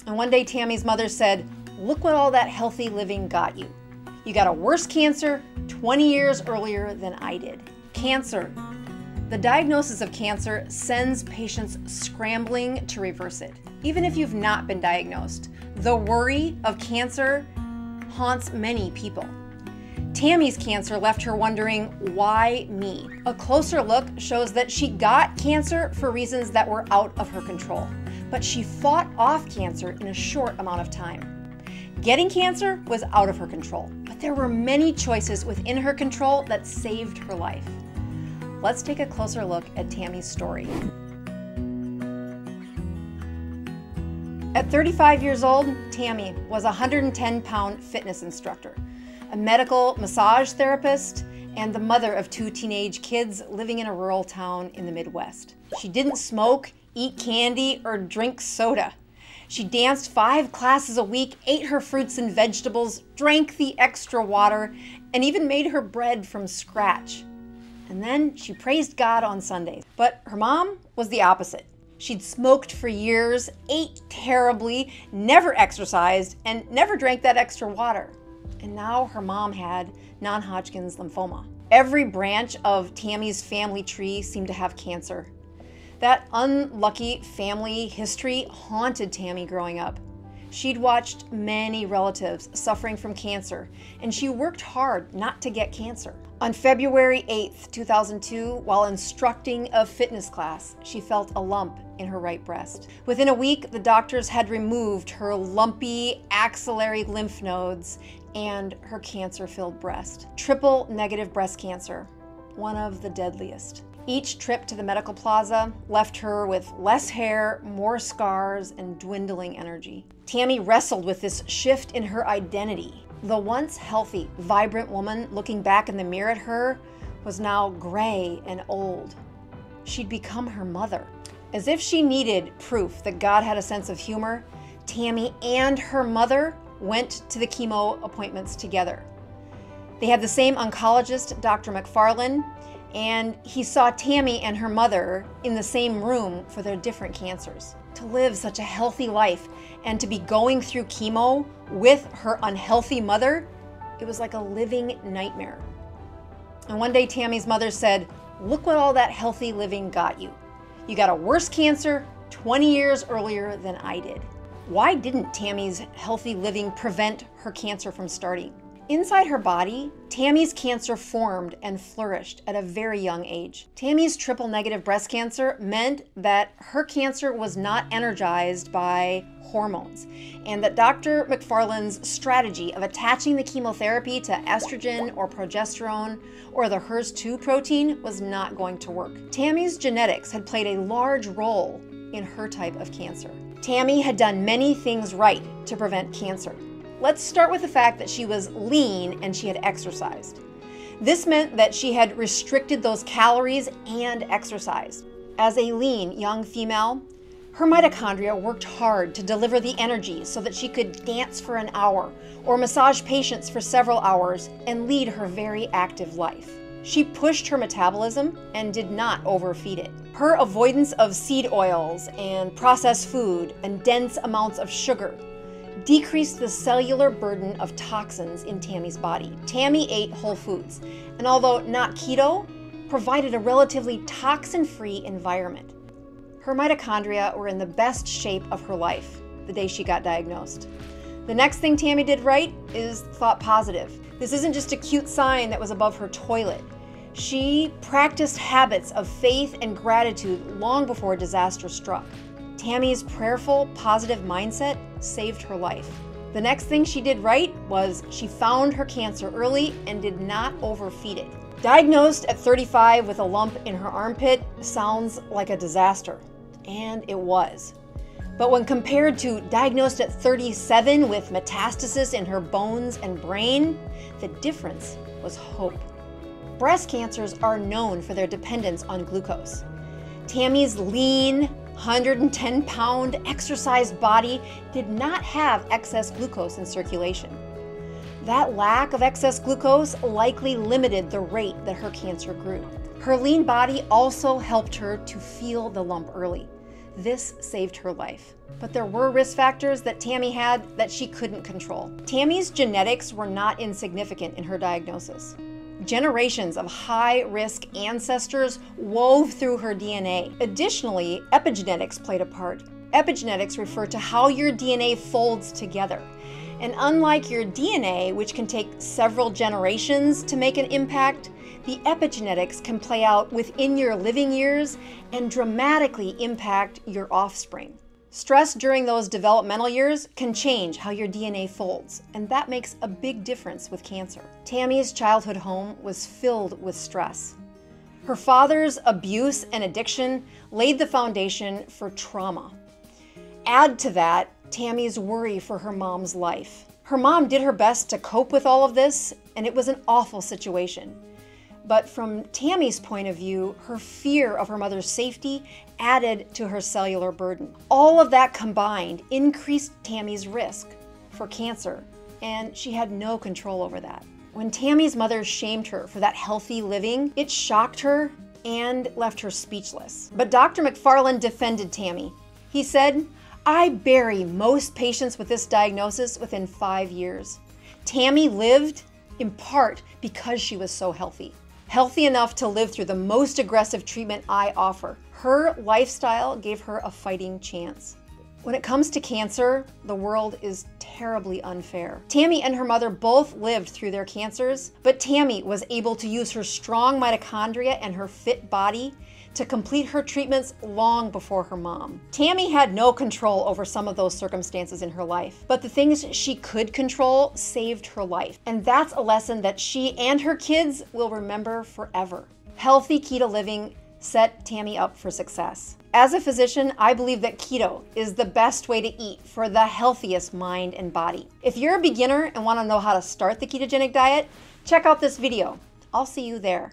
And one day Tammie's mother said, "Look what all that healthy living got you. You got a worse cancer 20 years earlier than I did." Cancer. The diagnosis of cancer sends patients scrambling to reverse it. Even if you've not been diagnosed, the worry of cancer haunts many people. Tammie's cancer left her wondering, why me? A closer look shows that she got cancer for reasons that were out of her control, but she fought off cancer in a short amount of time. Getting cancer was out of her control, but there were many choices within her control that saved her life. Let's take a closer look at Tammie's story. At 35 years old, Tammie was a 110-pound fitness instructor, a medical massage therapist, and the mother of 2 teenage kids living in a rural town in the Midwest. She didn't smoke, eat candy, or drink soda. She danced 5 classes a week, ate her fruits and vegetables, drank the extra water, and even made her bread from scratch. And then she praised God on Sundays. But her mom was the opposite. She'd smoked for years, ate terribly, never exercised, and never drank that extra water. And now her mom had non-Hodgkin's lymphoma. Every branch of Tammie's family tree seemed to have cancer. That unlucky family history haunted Tammie growing up. She'd watched many relatives suffering from cancer, and she worked hard not to get cancer. On February 8th, 2002, while instructing a fitness class, she felt a lump in her right breast. Within a week, the doctors had removed her lumpy axillary lymph nodes and her cancer-filled breast. Triple negative breast cancer, one of the deadliest. Each trip to the medical plaza left her with less hair, more scars, and dwindling energy. Tammie wrestled with this shift in her identity. The once healthy, vibrant woman looking back in the mirror at her was now gray and old. She'd become her mother. As if she needed proof that God had a sense of humor, Tammie and her mother went to the chemo appointments together. They had the same oncologist, Dr. McFarland, and he saw Tammie and her mother in the same room for their different cancers. To live such a healthy life and to be going through chemo with her unhealthy mother, it was like a living nightmare. And one day Tammie's mother said, "Look what all that healthy living got you. You got a worse cancer 20 years earlier than I did." Why didn't Tammie's healthy living prevent her cancer from starting? Inside her body, Tammie's cancer formed and flourished at a very young age. Tammie's triple negative breast cancer meant that her cancer was not energized by hormones, and that Dr. McFarland's strategy of attaching the chemotherapy to estrogen or progesterone or the HERS2 protein was not going to work. Tammie's genetics had played a large role in her type of cancer. Tammie had done many things right to prevent cancer. Let's start with the fact that she was lean and she had exercised. This meant that she had restricted those calories and exercised. As a lean young female, her mitochondria worked hard to deliver the energy so that she could dance for an hour or massage patients for several hours and lead her very active life. She pushed her metabolism and did not overfeed it. Her avoidance of seed oils and processed food and dense amounts of sugar decreased the cellular burden of toxins in Tammie's body. Tammie ate whole foods, and although not keto, provided a relatively toxin-free environment. Her mitochondria were in the best shape of her life the day she got diagnosed. The next thing Tammie did right is thought positive. This isn't just a cute sign that was above her toilet. She practiced habits of faith and gratitude long before disaster struck. Tammie's prayerful, positive mindset saved her life. The next thing she did right was she found her cancer early and did not overfeed it. Diagnosed at 35 with a lump in her armpit sounds like a disaster, and it was. But when compared to diagnosed at 37 with metastasis in her bones and brain, the difference was hope. Breast cancers are known for their dependence on glucose. Tammie's lean, 110-pound exercised body did not have excess glucose in circulation. That lack of excess glucose likely limited the rate that her cancer grew. Her lean body also helped her to feel the lump early. This saved her life. But there were risk factors that Tammie had that she couldn't control. Tammie's genetics were not insignificant in her diagnosis. Generations of high-risk ancestors wove through her DNA. Additionally, epigenetics played a part. Epigenetics refer to how your DNA folds together. And unlike your DNA, which can take several generations to make an impact, the epigenetics can play out within your living years and dramatically impact your offspring. Stress during those developmental years can change how your DNA folds, and that makes a big difference with cancer. Tammie's childhood home was filled with stress. Her father's abuse and addiction laid the foundation for trauma. Add to that Tammie's worry for her mom's life. Her mom did her best to cope with all of this, and it was an awful situation. But from Tammie's point of view, her fear of her mother's safety added to her cellular burden. All of that combined increased Tammie's risk for cancer, and she had no control over that. When Tammie's mother shamed her for that healthy living, it shocked her and left her speechless. But Dr. McFarland defended Tammie. He said, "I bury most patients with this diagnosis within 5 years. Tammie lived in part because she was so healthy. Healthy enough to live through the most aggressive treatment I offer. Her lifestyle gave her a fighting chance." When it comes to cancer, the world is terribly unfair. Tammie and her mother both lived through their cancers, but Tammie was able to use her strong mitochondria and her fit body to complete her treatments long before her mom. Tammie had no control over some of those circumstances in her life, but the things she could control saved her life. And that's a lesson that she and her kids will remember forever. Healthy keto living set Tammie up for success. As a physician, I believe that keto is the best way to eat for the healthiest mind and body. If you're a beginner and want to know how to start the ketogenic diet, check out this video. I'll see you there.